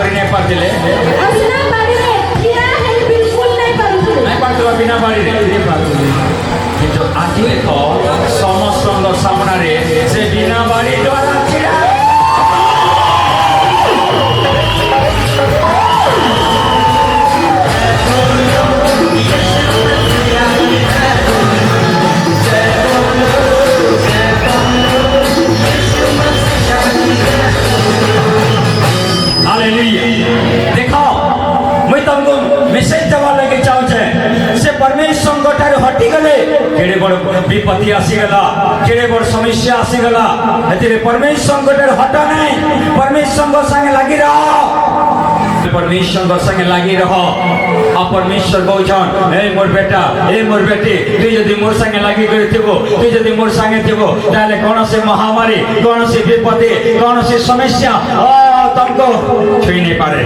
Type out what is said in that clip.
କରି ନାଇଁ ପାରୁଥିଲେ बिना बाड़ी रे ठिया हेल बिल्कुल नहीं पारुथुले ନାଇଁ ପାରୁଥିଲା ବିନା ବାଡ଼ିରେ କିନ୍ତୁ ଆଜି ଦେଖ ସମସ୍ତଙ୍କ ସାମ୍ନାରେ ସେ ବିନା ବାଡ଼ି ଦ୍ୱାରା ଛିଡ଼ା देखो मुई तुमको मेसेज देवा लगे चाहूचे से परमेश्वर ठार हटी गले केड़े बड़ विपत्ति आसी गला केड़े बड़ समस्या आसी गला एतिरे परमेश्वर ठार हटा नहीं परमेश्वर संगे लगी रहो परमेश्वर संगे लगी रहो आ परमेश्वर कहछन ए मोर बेटा ए मोर बेटी तू यदि मोर संगे लगी गई थिबो तू यदि मोर संगे थिबो ताले कोन से महामारी कोन से विपत्ति कोन से समस्या तुमको छुई नहीं पारे